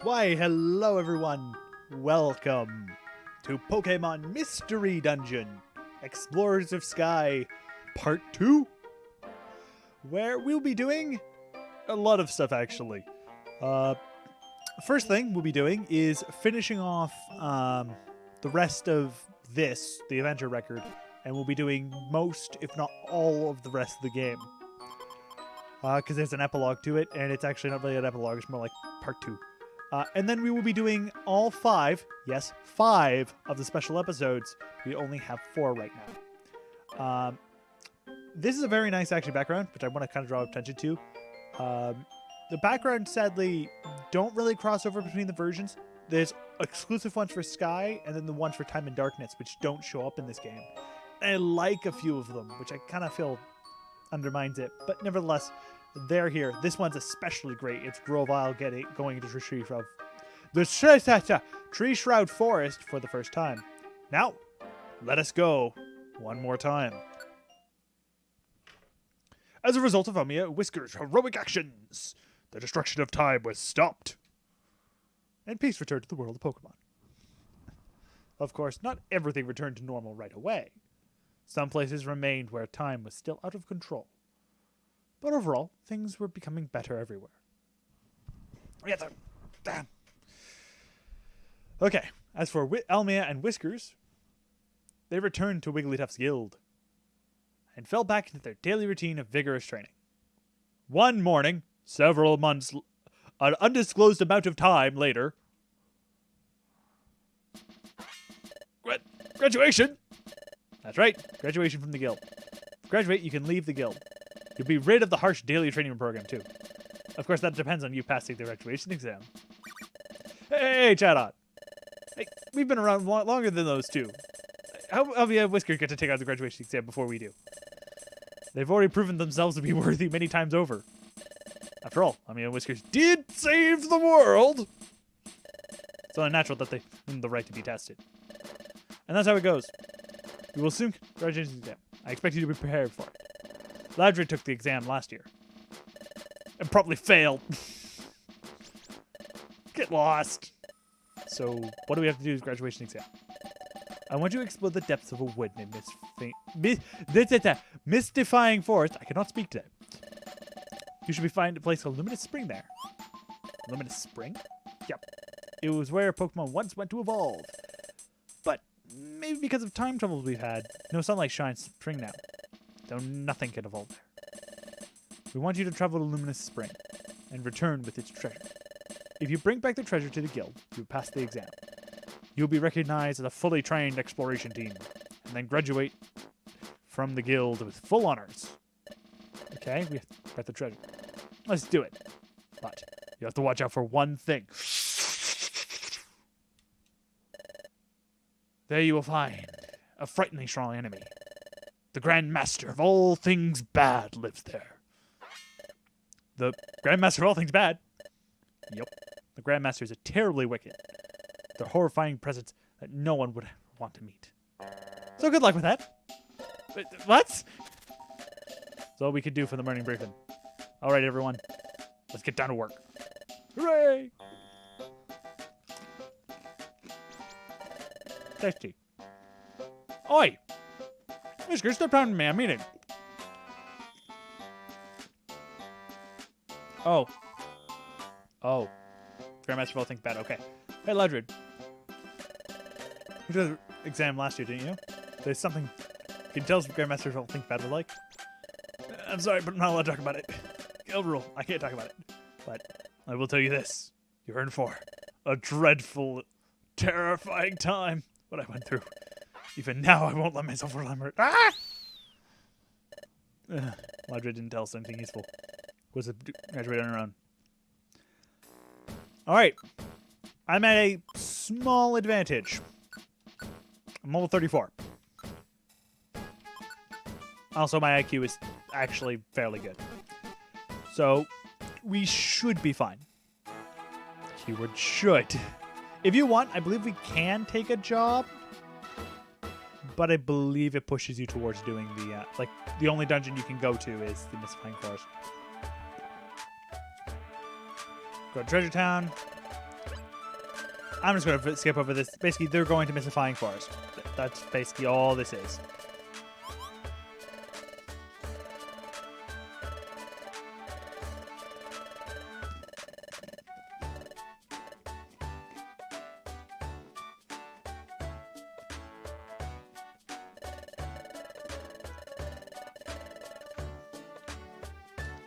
Why, hello everyone! Welcome to Pokemon Mystery Dungeon, Explorers of Sky, Part 2, where we'll be doing a lot of stuff actually. First thing we'll be doing is finishing off the rest of this, the adventure record, and we'll be doing most, if not all, of the rest of the game. Because there's an epilogue to it, and it's actually not really an epilogue, it's more like Part 2. And then we will be doing all 5, yes, 5 of the special episodes. We only have 4 right now. This is a very nice action background, which I want to kind of draw attention to. The background, sadly, don't really cross over between the versions. There's exclusive ones for Sky, and then the ones for Time and Darkness, which don't show up in this game. And I like a few of them, which I kind of feel undermines it. But nevertheless, they're here. This one's especially great. It's Grovyle going into the Tree Shroud Forest for the first time. Now, let us go one more time. As a result of Omia Whisker's heroic actions, the destruction of time was stopped. And peace returned to the world of Pokemon. Of course, not everything returned to normal right away. Some places remained where time was still out of control. But overall, things were becoming better everywhere. Okay, as for Elmia and Whiskers, they returned to Wigglytuff's guild and fell back into their daily routine of vigorous training. One morning, several months, an undisclosed amount of time later, graduation! That's right, graduation from the guild. To graduate, you can leave the guild. You'll be rid of the harsh daily training program, too. Of course, that depends on you passing the graduation exam. Hey, Chatot! Hey, we've been around longer than those two. How do you have Whisker get to take out the graduation exam before we do? They've already proven themselves to be worthy many times over. After all, Whiskers did save the world! It's only natural that they earned the right to be tested. And that's how it goes. You will soon graduation exam. I expect you to be prepared for it. Ladrid took the exam last year. And probably failed. Get lost. So, what do we have to do with graduation exam? I want you to explore the depths of a wood named Mystifying Forest. I cannot speak today. You should be finding a place called Luminous Spring there. Luminous Spring? Yep. It was where Pokemon once went to evolve. But maybe because of time troubles we've had, no sunlight shines spring now. Though nothing can evolve there. We want you to travel to Luminous Spring and return with its treasure. If you bring back the treasure to the guild, you pass the exam. You'll be recognized as a fully trained exploration team, and then graduate from the guild with full honors. Okay, we have to get the treasure. Let's do it. But you have to watch out for one thing. There you will find a frighteningly strong enemy. The Grandmaster of all things bad lives there. The Grandmaster of all things bad? Yep. The Grandmaster is a terribly wicked, the horrifying presence that no one would want to meet. So good luck with that. What? That's all we could do for the morning briefing. All right, everyone. Let's get down to work. Hooray! Tasty. Oi! Whiskers, step down to me. I'm meeting. Oh. Grandmaster will think bad. Okay. Hey, Ladrid. You did the exam last year, didn't you? There's something... Can you tell us what Grandmaster will think bad was like? I'm sorry, but I'm not allowed to talk about it. Guild rule. I can't talk about it. But I will tell you this. You earned for a dreadful, terrifying time. What I went through. Even now, I won't let myself remember it. Ah! Ladrid didn't tell us anything useful. Was to graduate on her own. Alright. I'm at a small advantage. I'm level 34. Also, my IQ is actually fairly good. So, we should be fine. Keyword should. If you want, I believe we can take a job. But I believe it pushes you towards doing the, the only dungeon you can go to is the Mystifying Forest. Go to Treasure Town. I'm just going to skip over this. Basically, they're going to Mystifying Forest. That's basically all this is.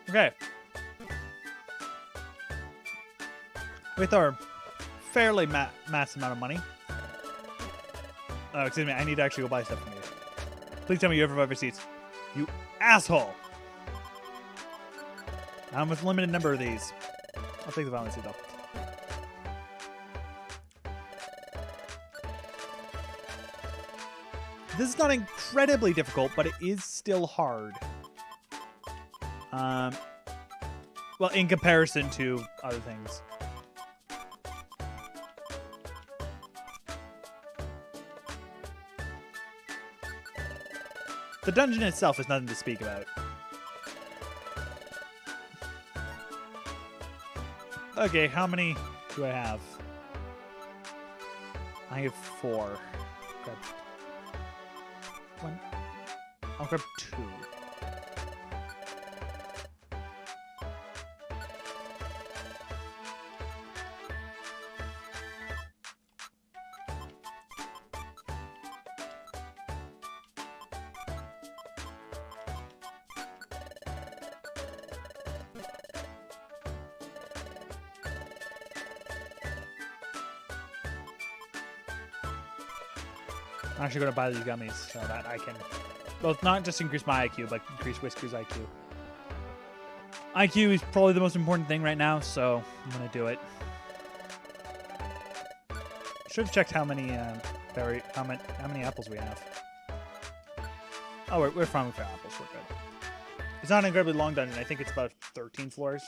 Okay. With our fairly massive amount of money. Oh, excuse me. I need to actually go buy stuff from you. Please tell me you ever buy receipts. You asshole! I'm with a limited number of these. I'll take the violence though. This is not incredibly difficult, but it is still hard. Well, in comparison to other things. The dungeon itself is nothing to speak about. Okay, how many do I have? I have 4. Grab 1. I'll grab 2. I'm actually going to buy these gummies so that I can both not just increase my IQ, but increase Whisker's IQ. IQ is probably the most important thing right now, so I'm going to do it. Should have checked how many how many apples we have. Oh, we're fine with our apples. We're good. It's not an incredibly long dungeon. I think it's about 13 floors.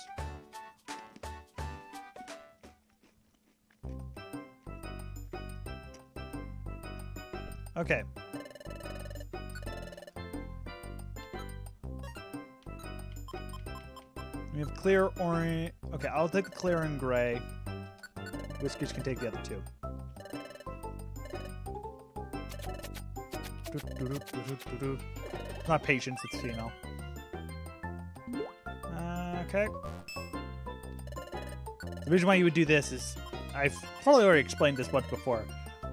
Okay. We have clear orange. Okay, I'll take the clear and gray. Whiskers can take the other 2. Not patience, it's female. Okay. The reason why you would do this is, I've probably already explained this once before,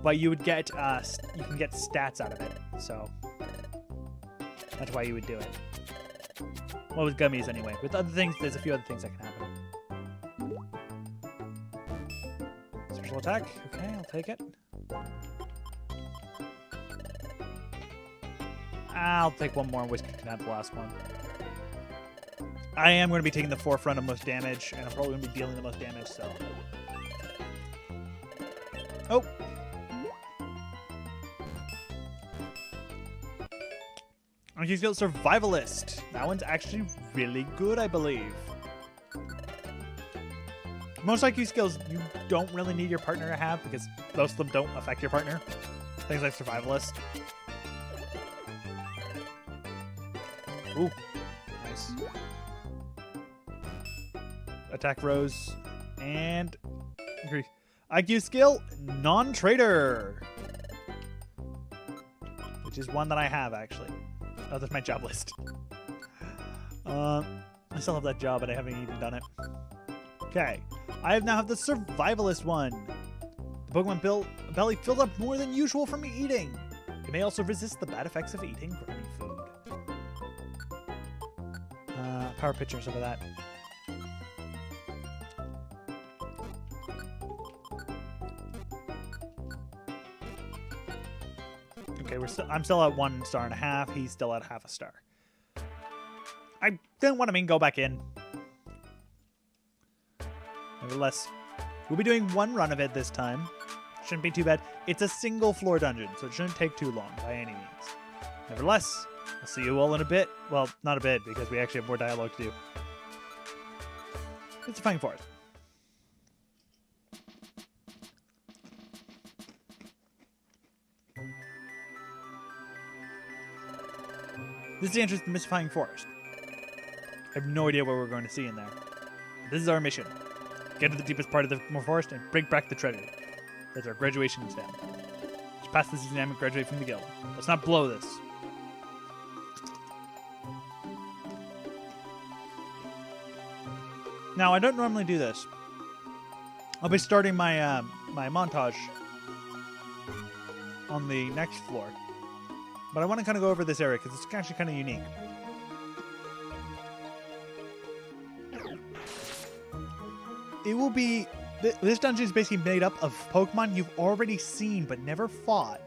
but you would get you can get stats out of it, so that's why you would do it. Well, with gummies anyway. With other things, there's a few other things that can happen. Special attack. Okay, I'll take it. I'll take one more and Whiskey can have the last one. I am going to be taking the forefront of most damage, and I'm probably going to be dealing the most damage, so. Oh! IQ skill Survivalist. That one's actually really good, I believe. Most IQ skills you don't really need your partner to have because most of them don't affect your partner. Things like Survivalist. Ooh, nice. Attack rose and increase. IQ skill Non-Trader, which is one that I have actually. Oh, that's my job list. I still have that job, but I haven't even done it. Okay, I now have the Survivalist one. The Pokemon belly filled up more than usual from eating. It may also resist the bad effects of eating grimy food. Power pictures over that. Okay, I'm still at 1.5 stars. He's still at 0.5 star. I didn't want to go back in. Nevertheless, we'll be doing one run of it this time. Shouldn't be too bad. It's a single floor dungeon, so it shouldn't take too long by any means. Nevertheless, I'll see you all in a bit. Well, not a bit, because we actually have more dialogue to do. It's a fine forest. This is the entrance to the Mystifying Forest. I have no idea what we're going to see in there. This is our mission. Get to the deepest part of the forest and bring back the treasure. That's our graduation exam. Just pass this exam and graduate from the guild. Let's not blow this. Now, I don't normally do this. I'll be starting my my montage on the next floor. But I want to kind of go over this area because it's actually kind of unique. It will be... This dungeon is basically made up of Pokemon you've already seen but never fought.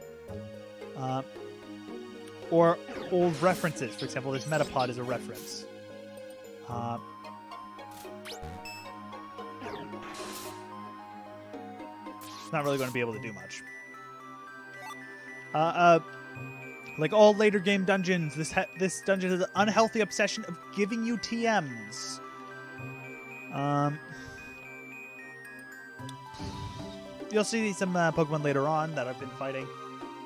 Or old references. For example, this Metapod is a reference. It's not really going to be able to do much. Like all later game dungeons, this dungeon has an unhealthy obsession of giving you TMs. You'll see some Pokemon later on that I've been fighting,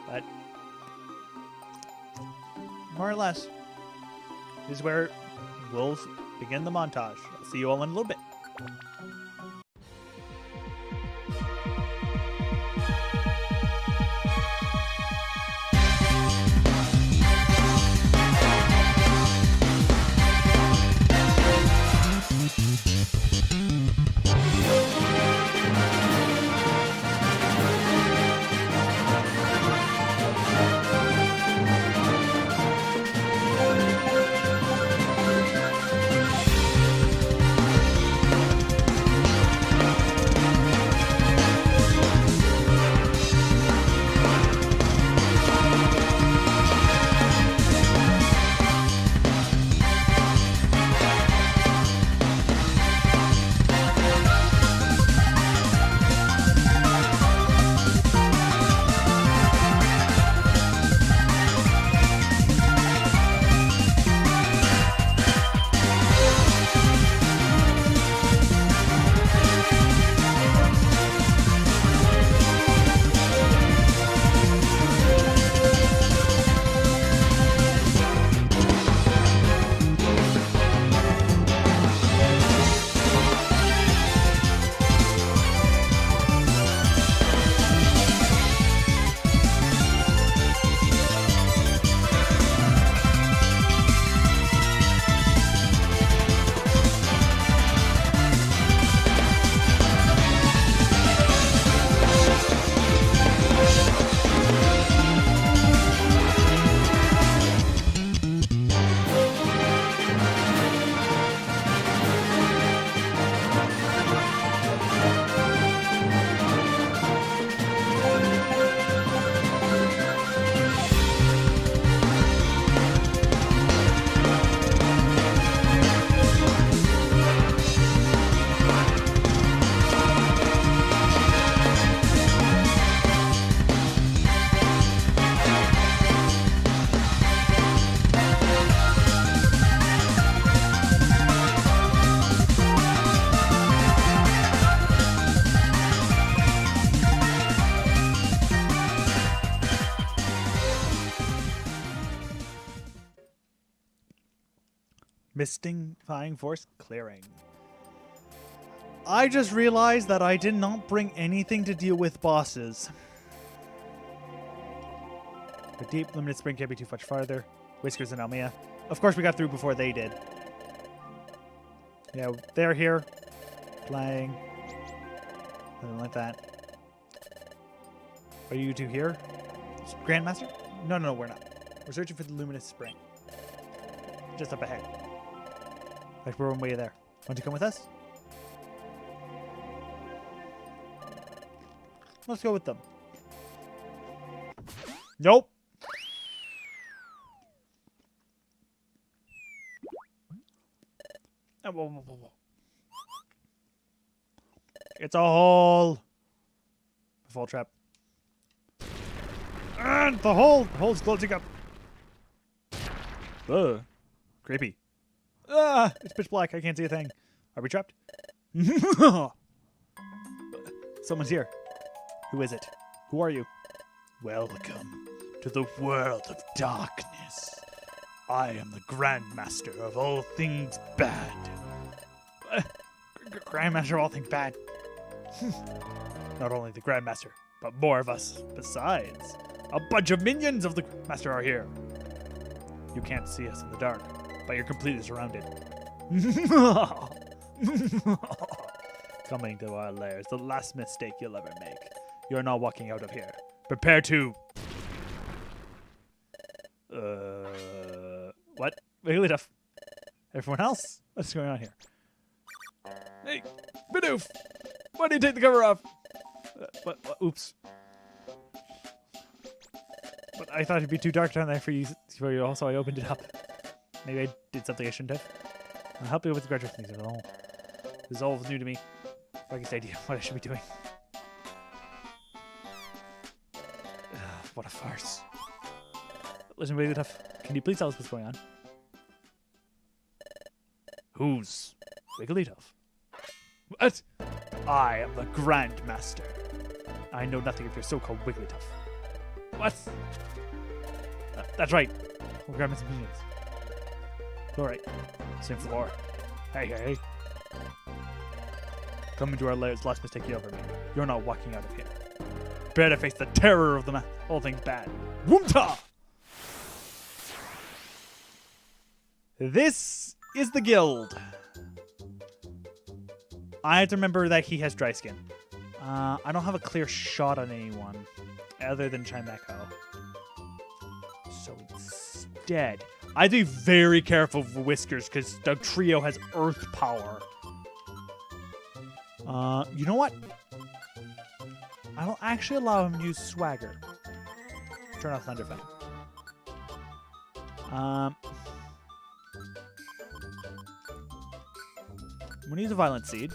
but more or less, this is where we'll begin the montage. I'll see you all in a little bit. Mystifying Force clearing. I just realized that I did not bring anything to deal with bosses. The deep limited spring can't be too much farther. Whiskers and Almia. Of course we got through before they did. Yeah, they're here. Playing. Nothing like that. Are you two here? Grandmaster? No, we're not. We're searching for the luminous spring. Just up ahead. Like we're on way there. Want to come with us? Let's go with them. Nope. Whoa. It's a hole. A fall trap. And the hole! The hole's closing up. Ugh. Creepy. Ah! It's pitch black. I can't see a thing. Are we trapped? Someone's here. Who is it? Who are you? Welcome to the world of darkness. I am the Grandmaster of all things bad. Grandmaster of all things bad. Not only the Grandmaster, But more of us. Besides, a bunch of minions of the Grandmaster are here. You can't see us in the dark, but you're completely surrounded. Coming to our lair is the last mistake you'll ever make. You're not walking out of here. Prepare to... What? Wigglytuff. Everyone else? What's going on here? Hey, Bidoof! Why did you take the cover off? What? Oops. But I thought it'd be too dark down there for you also I opened it up. Maybe I did something I shouldn't have. I'll help you with the graduate things at all. This is all new to me. Biggest idea what I should be doing. What a farce. Listen, Wigglytuff, can you please tell us what's going on? Who's Wigglytuff? What? I am the Grandmaster. I know nothing of your so-called Wigglytuff. What? That's right. We'll grab some minions. Alright. Same floor. Hey. Come into our lair's last mistake you ever made. You're not walking out of here. Prepare to face the terror of the all things bad. Woomta! This is the guild. I have to remember that he has dry skin. I don't have a clear shot on anyone other than Chimecho. So instead, I'd be very careful with Whiskers because Doug Trio has earth power. You know what? I will actually allow him to use Swagger. Turn off Thunderfang. I'm gonna use a Violent Seed.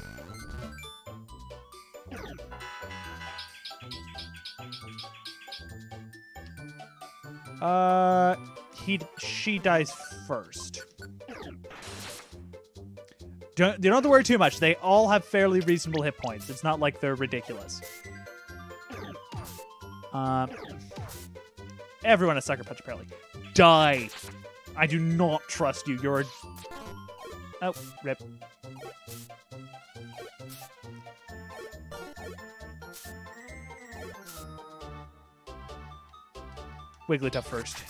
She dies first. You don't have to worry too much. They all have fairly reasonable hit points. It's not like they're ridiculous. Everyone has Sucker Punch, apparently. Die! I do not trust you. You're a... Oh, rip. Wigglytuff first.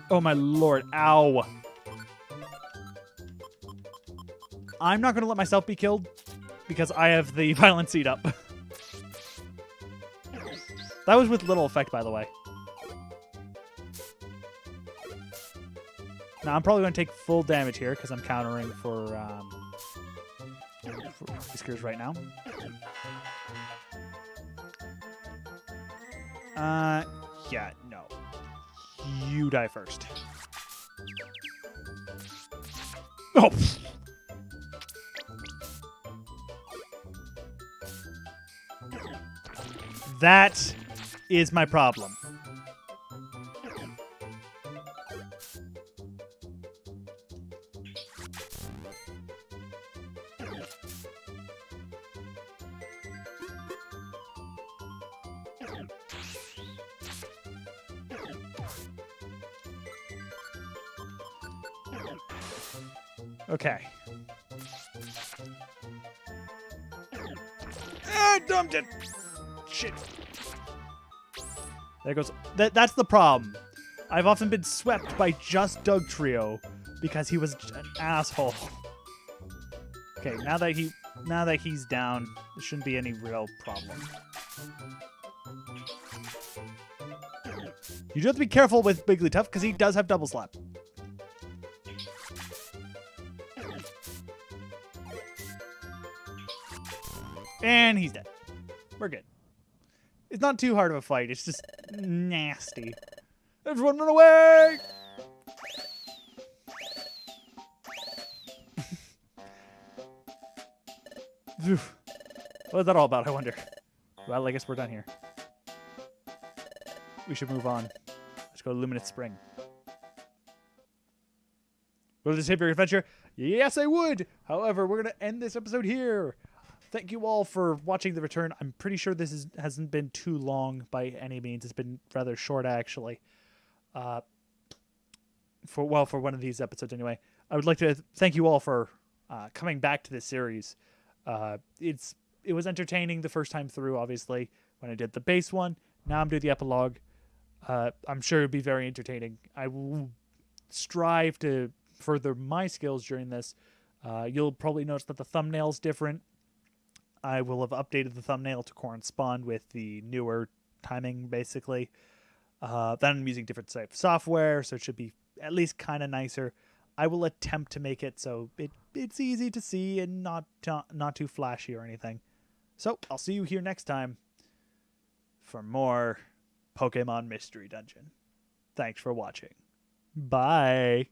Oh my lord, ow. I'm not going to let myself be killed because I have the Violent Seed up. That was with little effect, by the way. Now, I'm probably going to take full damage here because I'm countering for Whiskers right now. Yeah, no. You die first. Oh! That is my problem. Okay. I dumped it! Shit. There goes... That's the problem. I've often been swept by just Doug Trio because he was an asshole. Okay, now that he's down, there shouldn't be any real problem. You do have to be careful with Wigglytuff because he does have Double Slap. And he's dead. We're good. It's not too hard of a fight. It's just nasty. Everyone run away! What's that all about, I wonder? Well, I guess we're done here. We should move on. Let's go to Luminous Spring. Will this save your adventure? Yes, I would! However, we're going to end this episode here. Thank you all for watching the return. I'm pretty sure this hasn't been too long by any means. It's been rather short, actually. for one of these episodes anyway. I would like to thank you all for coming back to this series. It was entertaining the first time through, obviously, when I did the base one. Now I'm doing the epilogue. I'm sure it'll be very entertaining. I will strive to further my skills during this. You'll probably notice that the thumbnail's different. I will have updated the thumbnail to correspond with the newer timing, basically. Then I'm using different type of software, so it should be at least kind of nicer. I will attempt to make it so it's easy to see and not too flashy or anything. So I'll see you here next time for more Pokemon Mystery Dungeon. Thanks for watching. Bye.